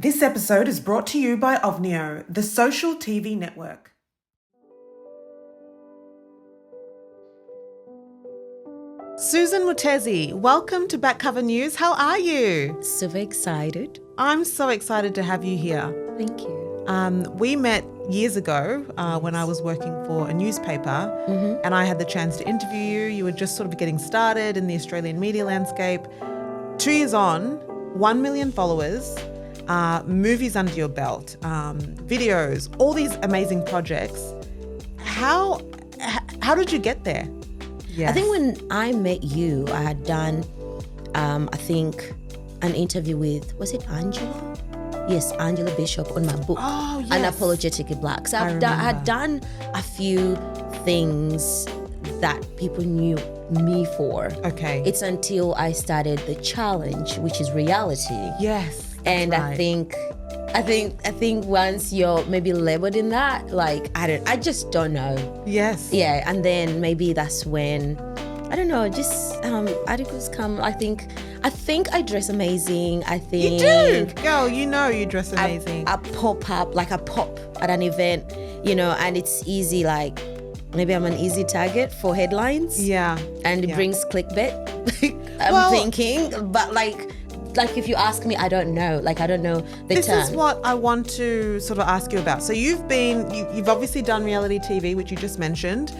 This episode is brought to you by Ovnio, the social TV network. Suzan Mutesi, welcome to Back Cover News. How are you? Super excited. I'm so excited to have you here. Thank you. We met years ago when I was working for a newspaper, and I had the chance to interview you. You were just sort of getting started in the Australian media landscape. 2 years on, 1 million followers, movies under your belt, videos, all these amazing projects. How did you get there? Yes. I think when I met you, I had done, I think, an interview with, was it Angela? Yes, Angela Bishop on my book, Unapologetically Black. So I had done a few things that people knew me for. Okay. It's until I started the challenge, which is reality. Yes. And right. I think once you're maybe labeled in that, like I just don't know. Yes. Yeah, and then maybe that's when I don't know, just articles come. I think I dress amazing. I think you do, girl. You know you dress amazing. I pop at an event, and it's easy. Like maybe I'm an easy target for headlines. Yeah, and it brings clickbait. I'm thinking, but like if you ask me, I don't know. Like I don't know the This term. is what I want to sort of ask you about. So you've obviously done reality TV, which you just mentioned.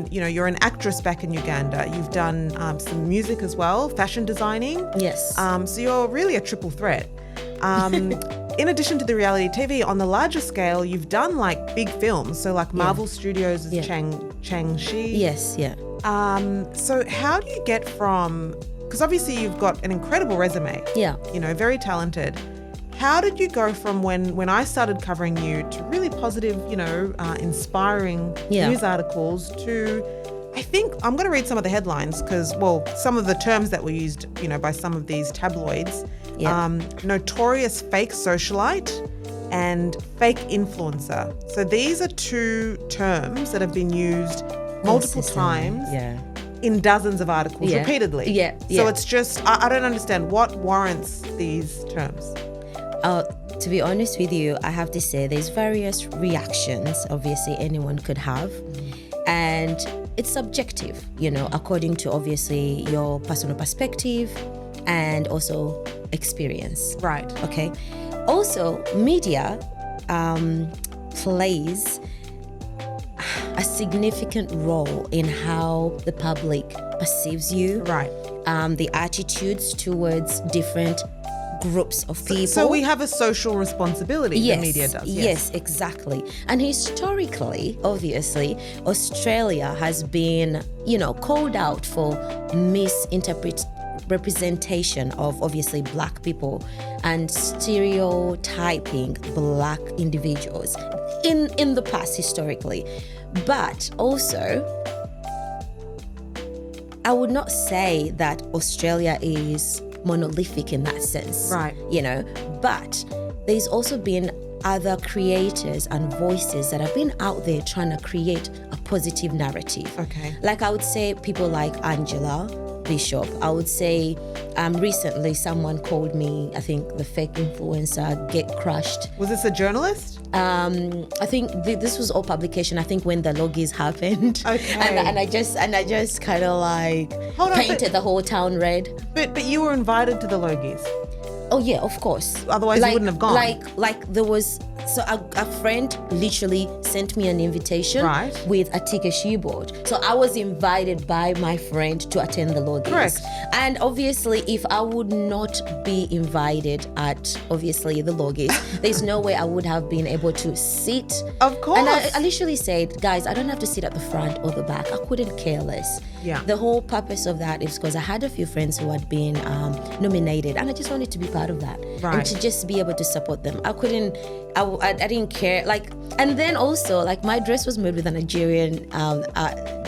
You're an actress back in Uganda. You've done some music as well, fashion designing. Yes. So you're really a triple threat. In addition to the reality TV, on the larger scale, you've done like big films. So like Marvel Studios' Chang-Chi. Yes, yeah. So how do you get from, because obviously you've got an incredible resume. Yeah. Very talented. How did you go from when I started covering you to really positive, inspiring news articles to, I think, I'm going to read some of the headlines because, some of the terms that were used, by some of these tabloids. Yeah. Notorious fake socialite and fake influencer. So these are two terms that have been used multiple times in dozens of articles repeatedly. Yeah. So it's just, I don't understand what warrants these terms. To be honest with you, I have to say there's various reactions, obviously anyone could have. And it's subjective, according to obviously your personal perspective and also experience. Right. Okay. Also, media plays a significant role in how the public perceives you. Right. The attitudes towards different groups of people. So we have a social responsibility, the media does. Yes, exactly. And historically, obviously, Australia has been, called out for representation of obviously black people and stereotyping black individuals in the past historically. But also, I would not say that Australia is monolithic in that sense, right? But there's also been other creators and voices that have been out there trying to create a positive narrative. Okay. Like I would say people like Angela Bishop. I would say recently someone called me, I think the fake influencer, Get Crushed. Was this a journalist? I think this was all publication. I think when the logis happened. Okay. And I just kind of like painted the whole town red. But you were invited to the logis. Oh yeah, of course. Otherwise you wouldn't have gone. Like there was, so a friend literally sent me an invitation with a ticket she bought. So I was invited by my friend to attend the logis. Correct. And obviously if I would not be invited at obviously the logis, there's no way I would have been able to sit. Of course. And I literally said, guys, I don't have to sit at the front or the back. I couldn't care less. Yeah. The whole purpose of that is because I had a few friends who had been nominated and I just wanted to be part of that. Right. And to just be able to support them. I didn't care. And then also, my dress was made with a Nigerian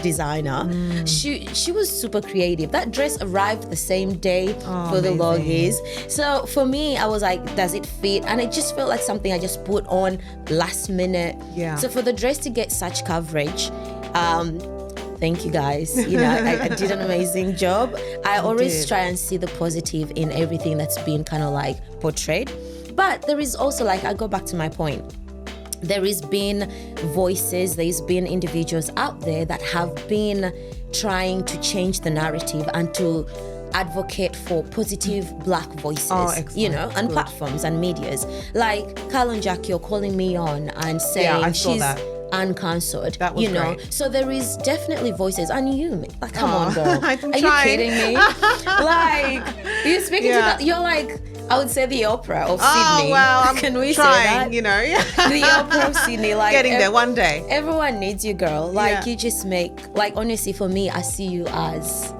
designer. She was super creative. That dress arrived the same day for the logis. So for me, I was like, does it fit? And it just felt like something I just put on last minute. Yeah. So for the dress to get such coverage, thank you guys. I did an amazing job. I always try and see the positive in everything that's been kind of portrayed. but there is also, like, I go back to my point. There has been voices, there's been individuals out there that have been trying to change the narrative and to advocate for positive black voices, and platforms and medias. Like Carl and Jackie are calling me on and saying she's uncancelled. That was great. So there is definitely voices. And you, like, come on, girl. Are you kidding me? Like, you're speaking to that, you're like, I would say the opera of Sydney. Oh, well, I'm Can we trying, say that? The opera of Sydney. Like, getting there one day. Everyone needs you, girl. Like, you just make, like, honestly, for me, I see you as,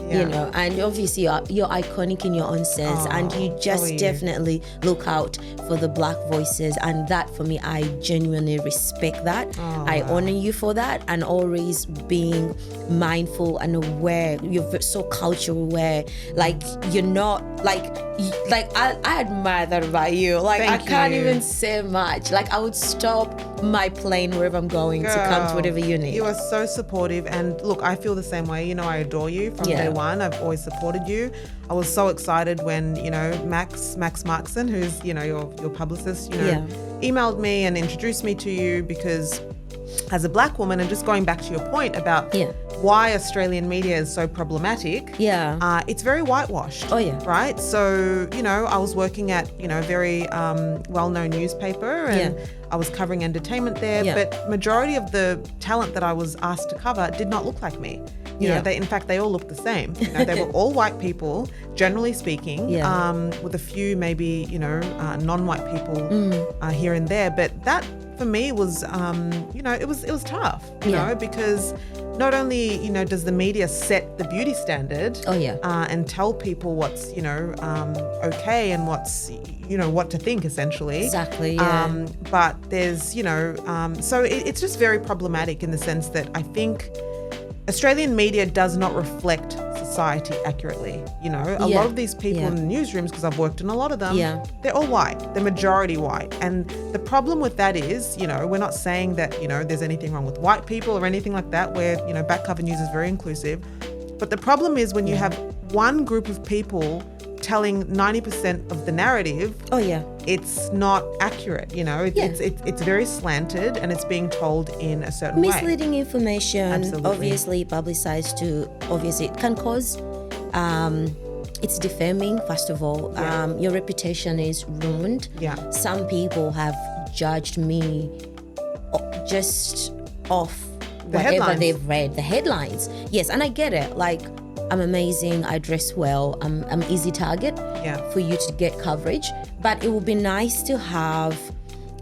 and obviously you're iconic in your own sense, and you just definitely look out for the black voices, and that, for me, I genuinely respect that. I honor you for that, and always being mindful and aware. You're so culture aware. Like, you're not like I admire that about you. Like, I can't even say much. Like, I would stop my plane wherever I'm going to come to whatever you need. You are so supportive, and look, I feel the same way. I adore you from day one. I've always supported you. I was so excited when Max Markson, who's your publicist, emailed me and introduced me to you, because as a black woman, and just going back to your point about why Australian media is so problematic, it's very whitewashed. Right? So, I was working at, a very well-known newspaper, and I was covering entertainment there, but majority of the talent that I was asked to cover did not look like me. In fact, they all looked the same. They were all white people, generally speaking, with a few maybe, non-white people here and there. But that, for me, was, it was tough, because not only, does the media set the beauty standard and tell people what's, okay and what's, what to think, essentially. Exactly, but there's, so it's just very problematic in the sense that I think Australian media does not reflect society accurately. A lot of these people in the newsrooms, because I've worked in a lot of them, they're all white. They're majority white. And the problem with that is, we're not saying that, there's anything wrong with white people or anything like that, where, Back Cover News is very inclusive. But the problem is when you have one group of people telling 90% of the narrative, it's not accurate. It's very slanted, and it's being told in a certain way. Misleading information, obviously publicized to, obviously it can cause, it's defaming, first of all. Your reputation is ruined. Some people have judged me just off whatever they've read, the headlines. Yes, and I get it. Like, I'm amazing, I dress well, I'm easy target for you to get coverage. But it would be nice to have,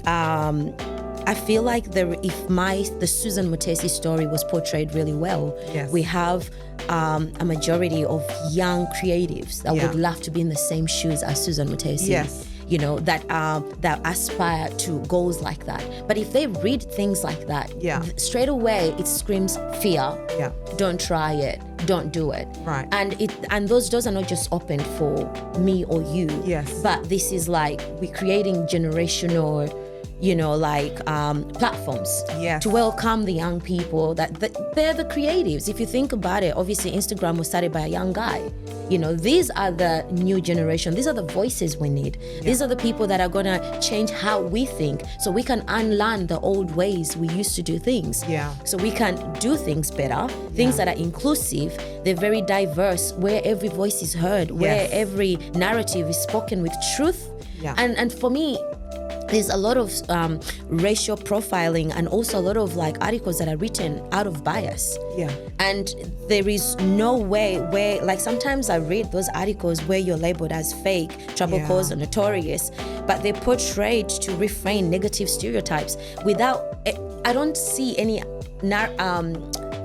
I feel like the Suzan Mutesi story was portrayed really well. We have a majority of young creatives that would love to be in the same shoes as Suzan Mutesi. That aspire to goals like that. But if they read things like that, straight away it screams fear. Don't try it. Don't do it. Right. And those doors are not just open for me or you. But this is like we're creating generational, platforms to welcome the young people. That they're the creatives. If you think about it, obviously Instagram was started by a young guy. These are the new generation. These are the voices we need. These are the people that are gonna change how we think, so we can unlearn the old ways we used to do things. So we can do things better, things that are inclusive. They're very diverse, where every voice is heard, where every narrative is spoken with truth. And for me, there's a lot of racial profiling, and also a lot of articles that are written out of bias. And there is no way where, sometimes I read those articles where you're labeled as fake, trouble cause, or notorious, but they're portrayed to reframe negative stereotypes without, I don't see any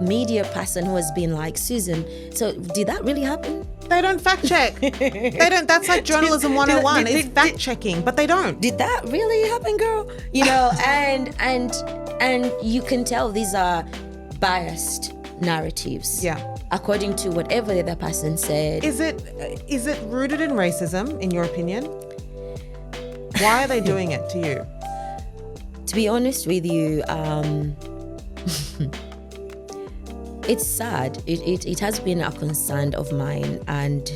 media person who has been like, Susan, so did that really happen? They don't fact check. They don't. That's like journalism 101. It's fact checking, but they don't. Did that really happen, girl? And you can tell these are biased narratives. According to whatever the other person said. Is it rooted in racism, in your opinion? Why are they doing it to you? To be honest with you, it's sad. It has been a concern of mine, and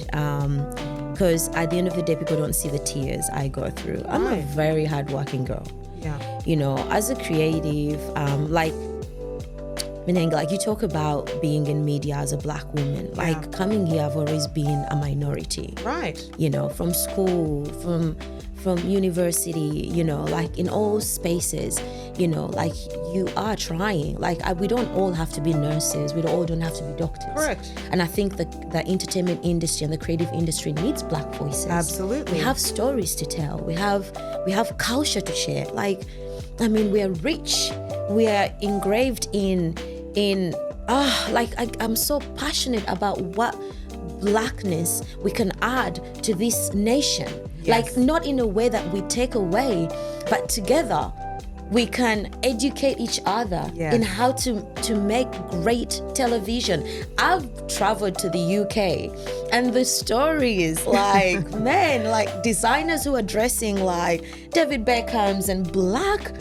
Because at the end of the day, people don't see the tears I go through. I'm a very hardworking girl. Yeah. You know, as a creative, like Minenga, like you talk about being in media as a Black woman. Like coming here, I've always been a minority. Right. You know, from school, from university, you know, like in all spaces, you know, like you are trying. Like we don't all have to be nurses. We all don't have to be doctors. Correct. And I think the entertainment industry and the creative industry needs Black voices. Absolutely. We have stories to tell. We have culture to share. Like, I mean, we are rich. We are engraved in I'm so passionate about what Blackness we can add to this nation. Yes. Like, not in a way that we take away, but together we can educate each other in how to make great television. I've traveled to the UK and the stories, like, man, like designers who are dressing like David Beckham's and Black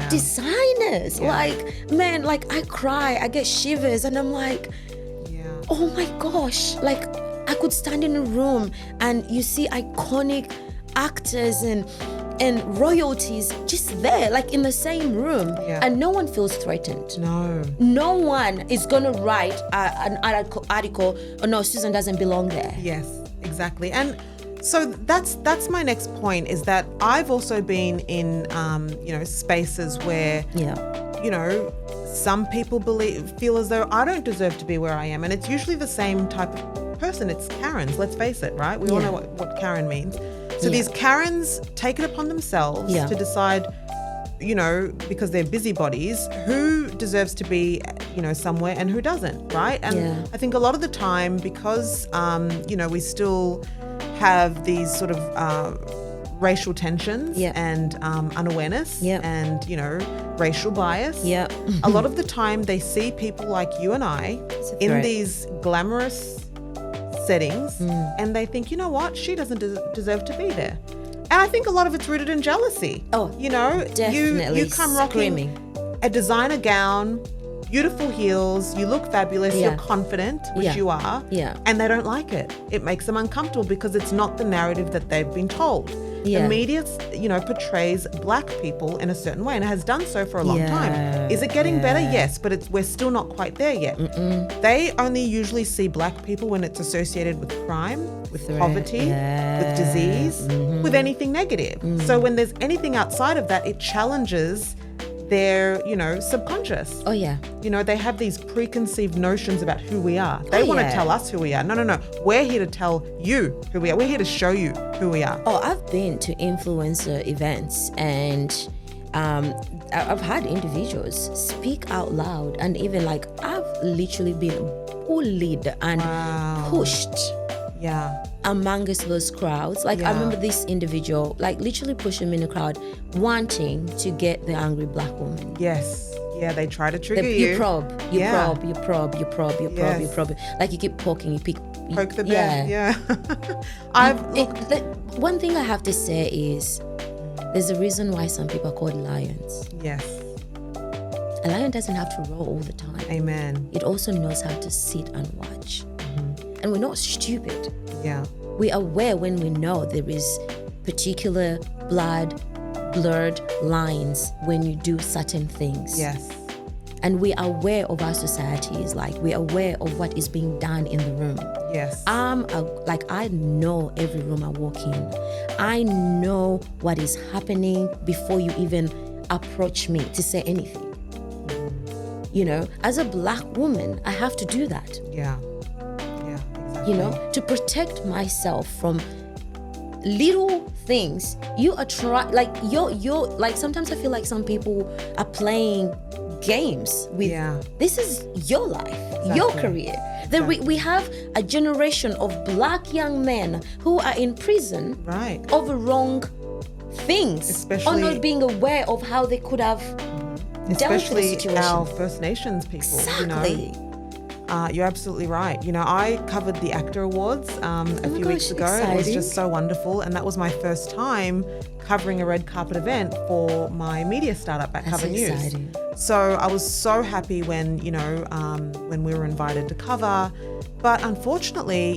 designers. Like, man, like I cry, I get shivers, and I'm like, oh my gosh, like I could stand in a room and you see iconic actors and royalties just there, like in the same room, and no one feels threatened. No one is gonna write an article, oh no, Suzan doesn't belong there. Yes, exactly. And so that's my next point, is that I've also been in spaces where some people feel as though I don't deserve to be where I am, and it's usually the same type of person. It's Karens, let's face it, right? We all know what Karen means. So these Karens take it upon themselves to decide, because they're busybodies, who deserves to be, somewhere and who doesn't, right? And I think a lot of the time, because, we still have these sort of racial tensions and unawareness and, racial bias. A lot of the time they see people like you and I in these glamorous settings and they think, you know what, she doesn't deserve to be there. And I think a lot of it's rooted in jealousy. Definitely. You come rocking a designer gown, beautiful heels, you look fabulous, you're confident, which you are, and they don't like it. It makes them uncomfortable because it's not the narrative that they've been told. The media, portrays Black people in a certain way, and it has done so for a long time. Is it getting better? Yes, but we're still not quite there yet. They only usually see Black people when it's associated with crime, with poverty, with disease, with anything negative. So when there's anything outside of that, it challenges their, subconscious. They have these preconceived notions about who we are. They want to tell us who we are. No. We're here to tell you who we are. We're here to show you who we are. I've been to influencer events and I've had individuals speak out loud, and even like I've literally been bullied and pushed amongst those crowds. Like I remember this individual like literally pushing me in the crowd, wanting to get the angry Black woman. They try to trigger you. You probe. Like you keep poking, poke the bear. One thing I have to say is there's a reason why some people are called lions. A lion doesn't have to roar all the time. Amen. It also knows how to sit and watch. And we're not stupid. We are aware when we know there is particular blurred lines when you do certain things. And we are aware of our societies, like we're aware of what is being done in the room. I know every room I walk in. I know what is happening before you even approach me to say anything. As a Black woman, I have to do that. Exactly. To protect myself from little things. You are you're like, sometimes I feel like some people are playing games with this is your life, your career. We have a generation of Black young men who are in prison over wrong things, especially, or not being aware of how they could have dealt with the situation. Our First Nations people. Exactly. You're absolutely right. I covered the ACTA Awards a few weeks ago. Exciting. It was just so wonderful, and that was my first time covering a red carpet event for my media startup at Cover News. So I was so happy when when we were invited to cover, but unfortunately,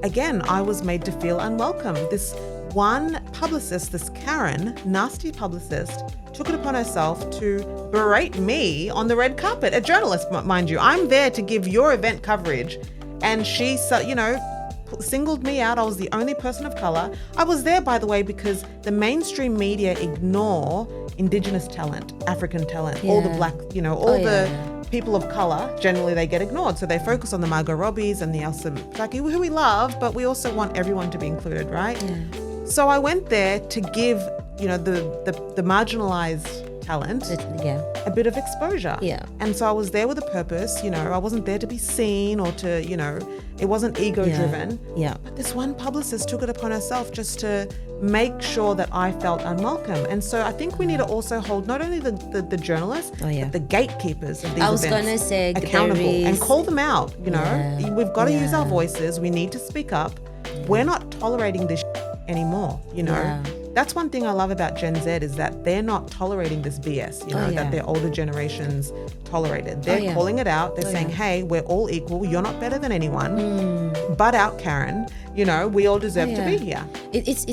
again, I was made to feel unwelcome. This one publicist, this Karen, nasty publicist, took it upon herself to berate me on the red carpet. A journalist, mind you. I'm there to give your event coverage. And she, singled me out. I was the only person of color. I was there, by the way, because the mainstream media ignore Indigenous talent, African talent, all the black, the people of color. Generally, they get ignored. So they focus on the Margot Robbies and the Elsa Pataki, who we love, but we also want everyone to be included, right? Yeah. So I went there to give, the marginalized talent a bit of exposure. Yeah. And so I was there with a purpose. I wasn't there to be seen or to, it wasn't ego driven. Yeah. But this one publicist took it upon herself just to make sure that I felt unwelcome. And so I think we need to also hold not only the journalists, but the gatekeepers of these events gonna say accountable and call them out. We've got to use our voices. We need to speak up. We're not tolerating this anymore. That's one thing I love about Gen Z is that they're not tolerating this BS, that their older generations tolerated. They're calling it out. They're saying, hey, we're all equal. You're not better than anyone. Butt out, Karen. We all deserve to be here. It's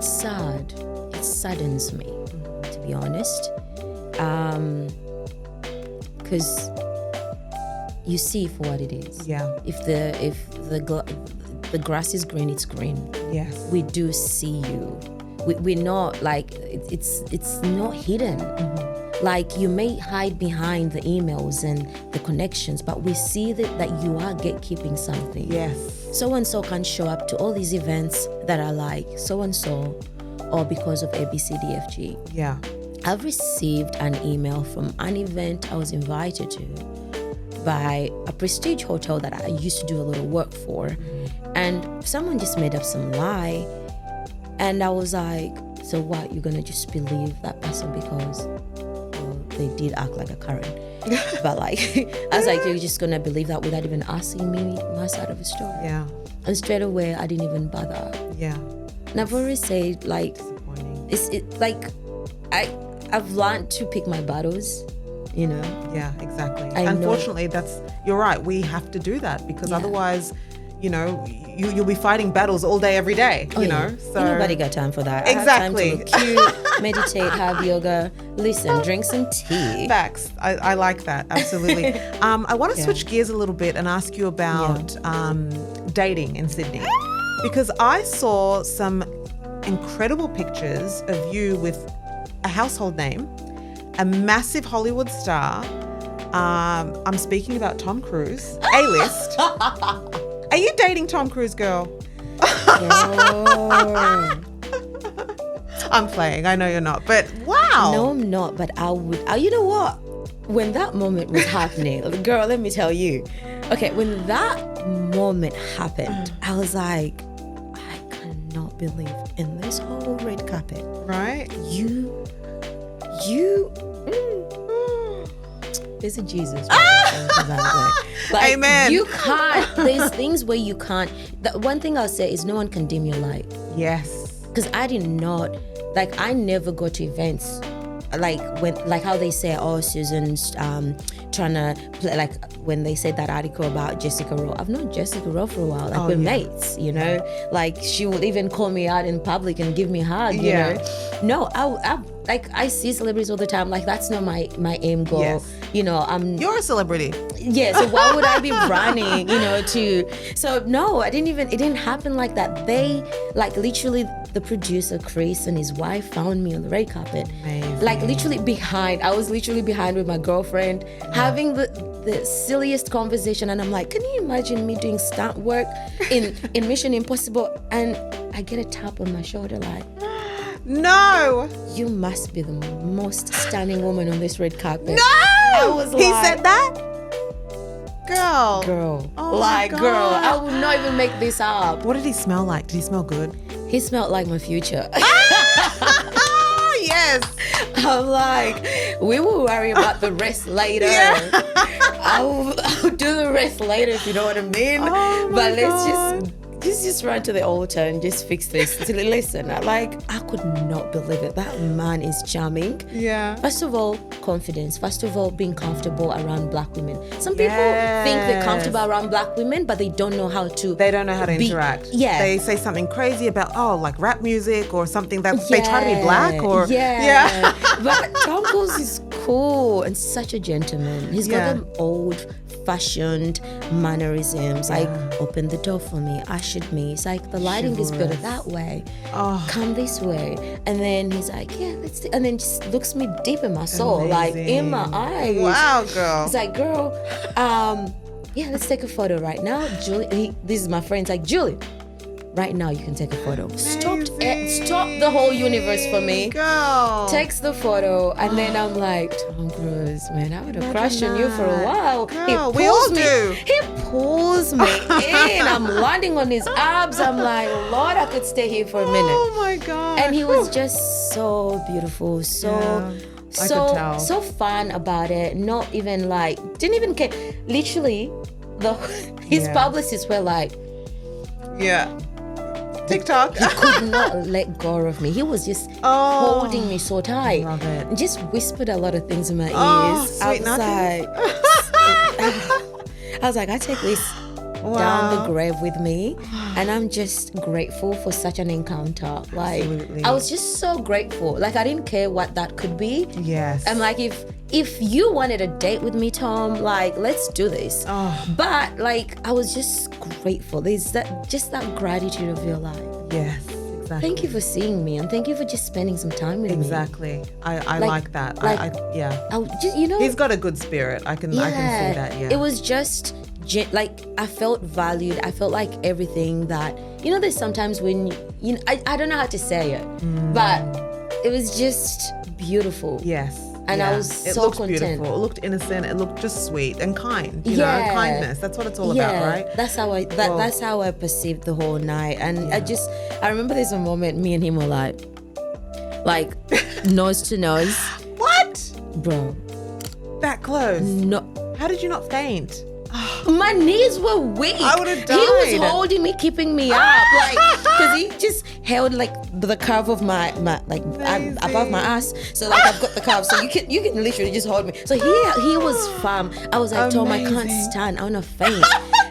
sad. It saddens me, to be honest. Because you see for what it is. Yeah. If the grass is green, it's green. Yes. We do see you. We're not like, it's not hidden. Like you may hide behind the emails and the connections, but we see that you are gatekeeping something. Yes. So-and-so can show up to all these events that are like so-and-so or because of ABCDFG. Yeah. I've received an email from an event I was invited to by a prestige hotel that I used to do a little work for. And someone just made up some lie. And I was like, so what, you're gonna just believe that person because they did act like a Karen. But like, I was like, you're just gonna believe that without even asking me my side of the story. Yeah. And straight away, I didn't even bother. Yeah. And I've always said, like, I've learned to pick my battles, Yeah, exactly. Unfortunately, you're right. We have to do that because otherwise, you'll be fighting battles all day, every day, So Ain't nobody got time for that. Exactly. I have time to look cute, meditate, have yoga, listen, drink some tea. Facts. I like that. Absolutely. I want to switch gears a little bit and ask you about dating in Sydney because I saw some incredible pictures of you with a household name, a massive Hollywood star. I'm speaking about Tom Cruise, A-list. Are you dating Tom Cruise, girl? I'm playing. I know you're not, but wow. No, I'm not, but I would. You know what? When that moment was happening, girl, let me tell you. Okay, when that moment happened, I was like, I cannot believe in this whole red carpet. Right? There's a Jesus. Like, amen. You can't. There's things where you can't. The one thing I'll say is no one can dim your light. Yes. Because I did not. Like I never go to events. Like how they say, oh, Susan's trying to play, like when they said that article about Jessica Rowe. I've known Jessica Rowe for a while. Like we're mates, Like she would even call me out in public and give me a hug. You know? No, I see celebrities all the time. Like that's not my aim goal. Yes. You're a celebrity. Yeah. So why would I be running? So no, it didn't happen like that. They literally the producer Chris and his wife found me on the red carpet. Amazing. I was literally behind with my girlfriend having the silliest conversation, and I'm like, can you imagine me doing stunt work in Mission Impossible, and I get a tap on my shoulder like, no, you must be the most stunning woman on this red carpet. No, I was he said that, girl. Oh my God. Girl, I would not even make this up. What did he smell like? Did he smell good? He smelled like my future. Yes. I'm like, we will worry about the rest later. I'll do the rest later if you know what I mean. Oh my but let's God. just Just run to the altar and just fix this. Listen, I could not believe it. That man is charming. Yeah. First of all, confidence. First of all, being comfortable around black women. Some people think they're comfortable around black women, but they don't know how to. They don't know how to interact. Yeah. They say something crazy about, like rap music or something that they try to be black or. Yeah. But Tom Cruise is cool and such a gentleman. He's got them old-fashioned mannerisms, like open the door for me, ushered me. It's like the lighting is better that way. Come this way, and then he's like, let's do, and then just looks me deep in my soul, like in my eyes. Wow, girl. It's like, girl, let's take a photo right now. Julie, this is my friend. It's like, Julie, right now you can take a photo. Stop the whole universe for me. Girl. Takes the photo, and then I'm like, Tom Cruise, man, I would have crushed on you for a while. Girl, we all do. He pulls me in. I'm landing on his abs. I'm like, Lord, I could stay here for a minute. Oh my God. And he was just so beautiful, so fun about it. Not even like, didn't even care. Literally, his publicists were like, TikTok. He could not let go of me. He was just holding me so tight. Love it. And just whispered a lot of things in my ears. Sweet nothing. I was like, I take this down the grave with me, and I'm just grateful for such an encounter. Like, absolutely. I was just so grateful. Like, I didn't care what that could be. Yes. I'm like, if you wanted a date with me, Tom, like, let's do this. But like, I was just grateful. There's that gratitude of your life. Yes, exactly. Thank you for seeing me, and thank you for just spending some time with me. Exactly. I like that. I just, he's got a good spirit. I can see that. Yeah. It was just like, I felt valued. I felt like everything that, there's sometimes when I don't know how to say it, but it was just beautiful. Yes. And I was it so looked content. beautiful. It looked innocent. It looked just sweet and kind. You know, kindness. That's what it's all about, right? That's how I perceived the whole night. And I remember there's a moment me and him were like nose to nose. What? Bro. That close? No. How did you not faint? My knees were weak. I would have died. He was holding me, keeping me up, like, because he just held like the curve of my above my ass. So like, I've got the curve, so you can literally just hold me. So he was firm. I was like, Tom, I can't stand. I wanna faint.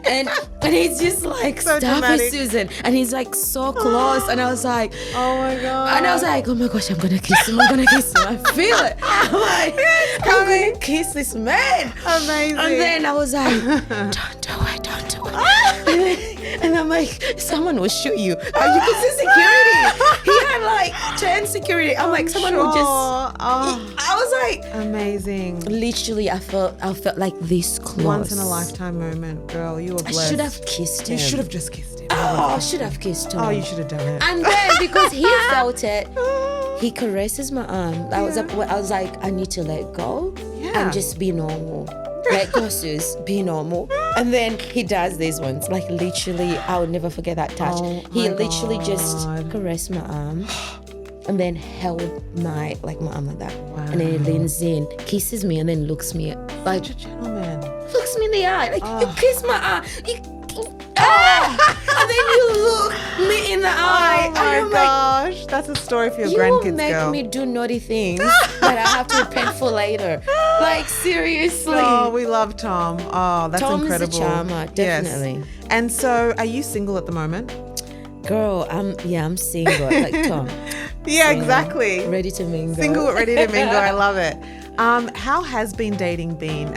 And he's just like, so stop dramatic. it, Susan. And he's like so close, and I was like, oh my God. And I was like, oh my gosh, I'm gonna kiss him. I feel it. I'm like, I'm gonna kiss this man. Amazing. And then I was like, don't do it. And I'm like, someone will shoot you. You could see security. He had like 10 security. I'm like, someone will just. I was like, amazing. Literally, I felt like this close. Once in a lifetime moment, girl. You were blessed. I should have kissed him. You should have just kissed him. I should have kissed him. Oh, you should have done it. And then because he felt it, he caresses my arm. I was like, I need to let go and just be normal. Let go, Sus, be normal. And then he does these ones. Like, literally, I would never forget that touch. He literally just caressed my arm and then held my arm like that. Wow. And then he leans in, kisses me, and then looks me like, such a gentleman. Looks me in the eye. Like, you kiss my eye. And then you look me in the eye. Oh my gosh. Like, that's a story for your grandkids, you make girl. me do naughty things that I have to repent for later. Like, seriously. Oh, we love Tom. Oh, that's Tom incredible. Tom is a charmer, definitely. Yes. And so, are you single at the moment? Girl, I'm single, like Tom. Yeah, single, exactly. Ready to mingle. Single, ready to mingle. I love it. How has dating been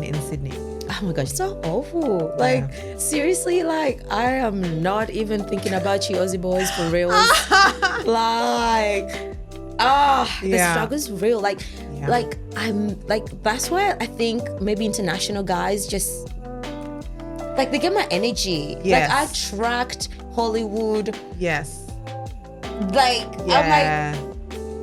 in Sydney? Oh my gosh, so awful. Like, seriously, like, I am not even thinking about you Aussie boys for real. The struggle's real. Like, I'm like, that's why I think maybe international guys just like, they get my energy. Yes. Like, I attract Hollywood. Yes. Like, I'm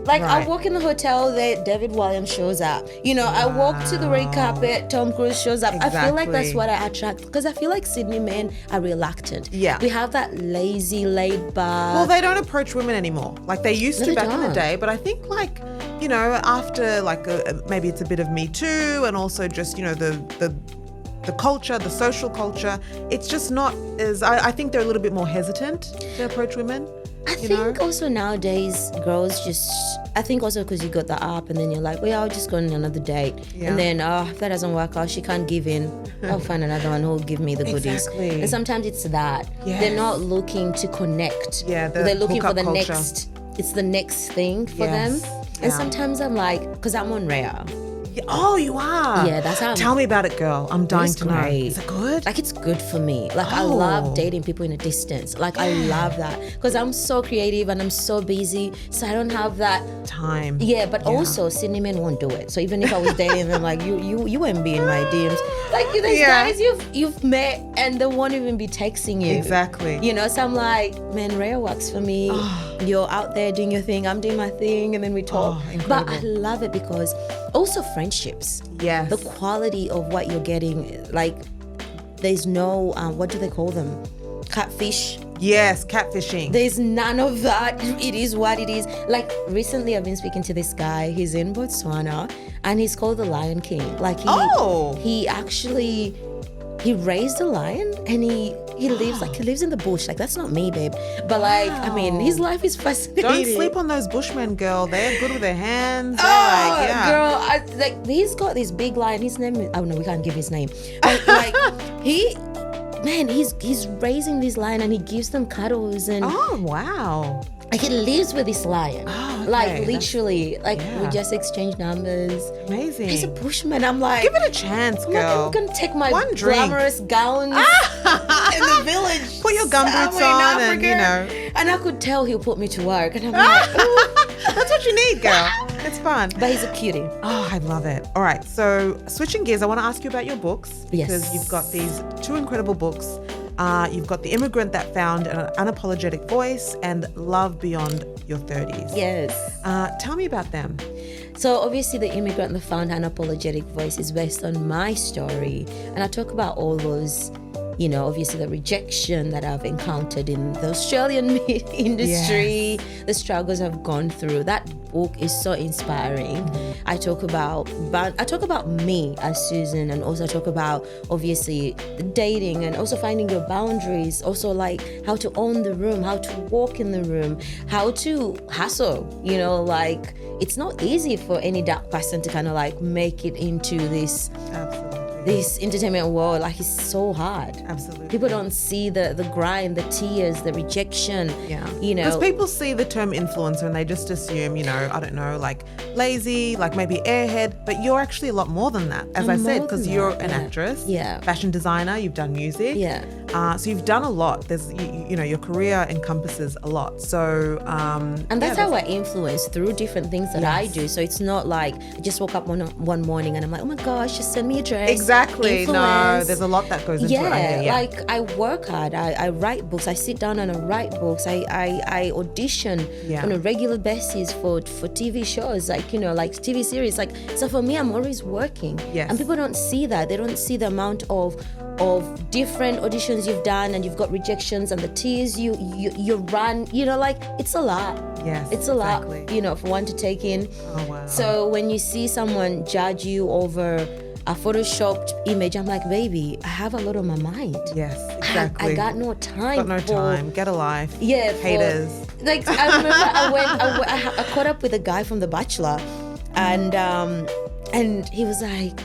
like, I walk in the hotel there, David Williams shows up. I walk to the red carpet, Tom Cruise shows up. Exactly. I feel like that's what I attract, because I feel like Sydney men are reluctant. Yeah. We have that lazy, laid back. Well, they don't approach women anymore. Like, they used to back in the day, but I think, like, after, like, maybe it's a bit of Me Too, and also just, the the culture, the social culture, it's just not as, I think they're a little bit more hesitant to approach women. I think also nowadays girls just, I think also because you got the app and then you're like, well, I'll just go on another date. Yeah. And then, if that doesn't work out, she can't give in. I'll find another one who'll give me the goodies. Exactly. And sometimes it's that. Yes. They're not looking to connect. Yeah, they're looking for hookup the culture. next, it's the next thing for Yes. them. And Yeah. sometimes I'm like, because I'm on Raya. Oh, you are? Yeah, that's how Tell me about it, girl. I'm dying It's to know. great. Is it good? Like, it's good for me. Like, I Oh. love dating people in a distance. Like, I love that because I'm so creative and I'm so busy, so I don't have that. Time. Yeah, but also Sydney men won't do it. So even if I was dating them, like you won't be in my DMs. Like there's guys you've met and they won't even be texting you. Exactly. You know, so I'm like, man, Raya works for me. You're out there doing your thing, I'm doing my thing, and then we talk. But I love it because also friendships. Yes. The quality of what you're getting, like there's no what do they call them? Catfish. Yes, catfishing. There's none of that. It is what it is. Like recently I've been speaking to this guy. He's in Botswana and he's called the Lion King. Like he actually raised a lion and he lives in the bush. Like that's not me, babe. But like, I mean, his life is fascinating. Don't sleep on those bushmen, girl. They're good with their hands. Girl, he's got this big lion. His name is, oh no, we can't give his name. Like he's raising this lion and he gives them cuddles and Oh, wow. like he lives with this lion. Oh, okay. Like literally, like we just exchange numbers. Amazing. He's a bushman. I'm like, Give it a chance, I'm like, girl. I'm gonna take my One drink. glamorous gowns in the village. Put your gumboots somewhere in on and, Africa. you know. And I could tell he'll put me to work. And I'm like, ooh. That's what you need, girl. It's fun. But he's a cutie. Oh, I love it. All right. So switching gears, I want to ask you about your books because Yes. you've got these two incredible books. You've got The Immigrant That Found an Unapologetic Voice and Love Beyond Your 30s. Yes. Tell me about them. So obviously The Immigrant That Found an Unapologetic Voice is based on my story. And I talk about all those, you know, obviously the rejection that I've encountered in the Australian industry, the struggles I've gone through. That book is so inspiring. I talk about me as Suzan, and also talk about obviously the dating and also finding your boundaries, also like how to own the room, how to walk in the room, how to hustle, you know, like it's not easy for any dark person to kind of like make it into this entertainment world. Like it's so hard. Absolutely. People don't see the grind, the tears, the rejection. Yeah. You know. Because people see the term influencer and they just assume, you know, I don't know, like lazy, like maybe airhead, but you're actually a lot more than that. As I said, because you're an actress, fashion designer, you've done music. Yeah. So you've done a lot. There's, you know, your career encompasses a lot. So, and that's how I influence through different things that I do. So it's not like I just woke up one morning and I'm like, oh my gosh, just send me a dress. Exactly. Influence. No, there's a lot that goes into it. Like I work hard. I write books. I sit down and I write books. I audition on a regular basis for TV shows, like, you know, like TV series. Like, so for me, I'm always working. Yes. And people don't see that. They don't see the amount of different auditions you've done, and you've got rejections and the tears you run, you know, like it's a lot. Yes, it's a lot, you know, for one to take in. Oh wow. So when you see someone judge you over a photoshopped image, I'm like, baby, I have a lot on my mind. Yes, exactly. I got no time. Got no time. Get a life. Yeah. Haters. Like I remember I caught up with a guy from The Bachelor, and he was like,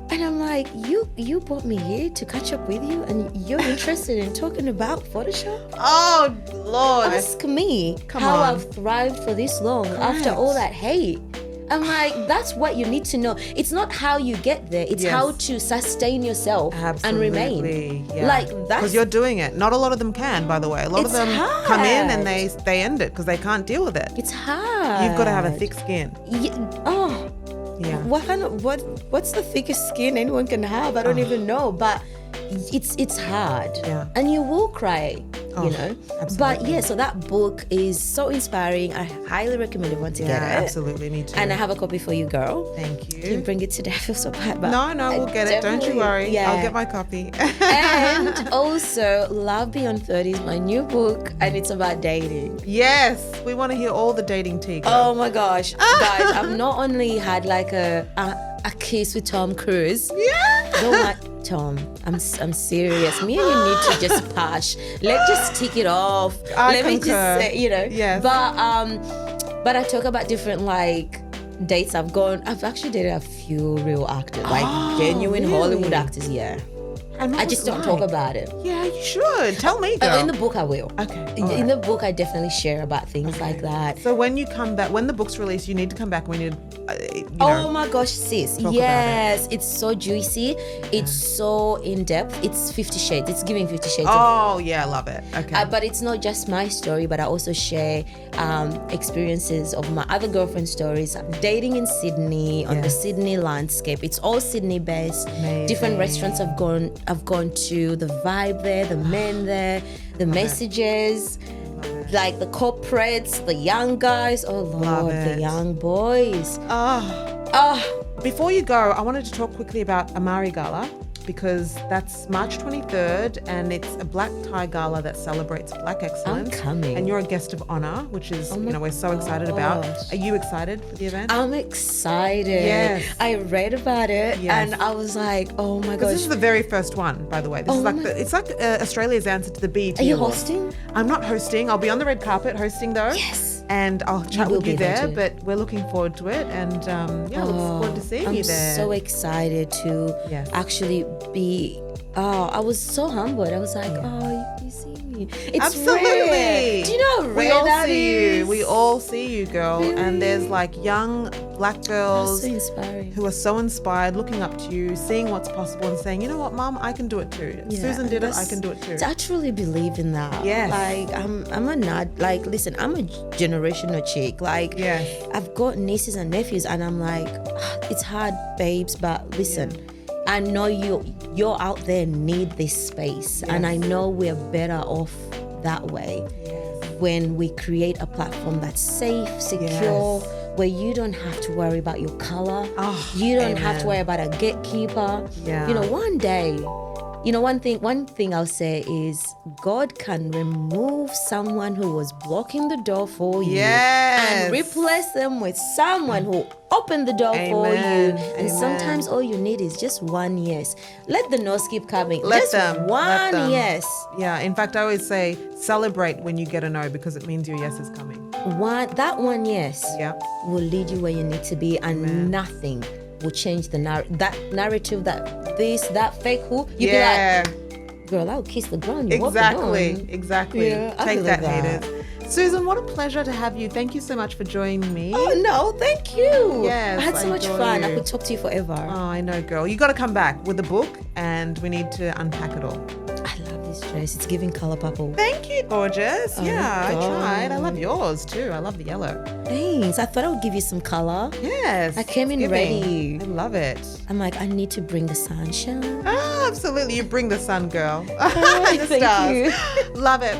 and I'm like, you brought me here to catch up with you, and you're interested in talking about Photoshop? Oh Lord. Ask me how I've thrived for this long after all that hate. I'm like, that's what you need to know. It's not how you get there. It's how to sustain yourself and remain. Yeah. Like that's because you're doing it. Not a lot of them can, by the way. A lot of them come in and they end it because they can't deal with it. It's hard. You've got to have a thick skin. Yeah. What's the thickest skin anyone can have? I don't even know, but it's hard. Yeah. And you will cry. You know, absolutely. But yeah, so that book is so inspiring. I highly recommend everyone to get it. Absolutely, me too. And I have a copy for you, girl. Thank you. Can you bring it today? I feel so bad, but no, we'll get it. Don't you worry. Yeah. I'll get my copy. And also, Love Beyond 30 is my new book, and it's about dating. Yes, we want to hear all the dating tea. Girl. Oh my gosh, guys! I've not only had like a kiss with Tom Cruise. Yeah. Tom, I'm serious. Me and you need to just pass. Let's just tick it off. I Let me concur. just say, you know. Yes. But I talk about different like dates I've gone. I've actually dated a few real actors, like genuine really? Hollywood actors. Yeah. And what I was just it don't like? talk about it. Yeah, you should. Tell me, girl. In the book, I will. Okay, In all right. the book, I definitely share about things like that. So when you come back, when the book's released, you need to come back. We need, Oh my gosh, sis. about Yes. It's so juicy. It's so in depth. It's 50 Shades. It's giving 50 Shades. Oh yeah, I love it. Okay. But it's not just my story, but I also share experiences of my other girlfriend stories. I'm dating in Sydney on the Sydney landscape. It's all Sydney based. Different restaurants I've gone to, the vibe there, the men there, the messages, like the corporates, the young guys. Oh Lord, the young boys. Before you go, I wanted to talk quickly about Amari Gala, because that's March 23rd and it's a black tie gala that celebrates black excellence. I'm coming. And you're a guest of honor, which is, we're so excited about. Are you excited for the event? I'm excited. Yes. I read about it and I was like, oh my gosh. This is the very first one, by the way. This is like it's like Australia's answer to the BET Are you Awards. hosting? I'm not hosting. I'll be on the red carpet hosting though. Yes. And I'll chat will with you be there there, too. but we're looking forward to it. And look forward to seeing you there. I'm so excited to actually be. Oh, I was so humbled. I was like, you see me. It's Absolutely. rare. Do you know how rare We all that see is? you. We all see you, girl. And there's like young black That's girls so inspiring. who are so inspired, looking up to you, seeing what's possible and saying, you know what, Mom, I can do it too. Susan did it, I can do it too. I truly believe in that. Yes. Like I'm a nut. Like listen, I'm a generational chick. Like I've got nieces and nephews, and I'm like, it's hard, babes, but listen. I know you're out there need this space, and I know we're better off that way when we create a platform that's safe, secure, where you don't have to worry about your color. You don't have to worry about a gatekeeper. You know, one day, one thing I'll say is God can remove someone who was blocking the door for you and replace them with someone who opened the door for you. And sometimes all you need is just one yes. Let the no's keep coming. Let just them. one yes. Yeah, in fact, I always say celebrate when you get a no, because it means your yes is coming. That one yes will lead you where you need to be, and nothing will change the narrative that fake who you be like, girl, I'll kiss the ground. You Exactly. I Take believe that, that. haters. Susan, what a pleasure to have you. Thank you so much for joining me. Oh no, thank you. Yes, I had so much adore fun. I you. could talk to you forever. Oh, I know, girl. You got to come back with the book, and we need to unpack it all. I love this dress. It's giving color purple. Thank you, gorgeous. Yeah, I God. tried. I love yours too. I love the yellow. Thanks. I thought I would give you some color. Yes. I came in it's ready. I love it. I'm like, I need to bring the sunshine. Ah, absolutely. You bring the sun, girl. Oh, the thank stars. you. Love it.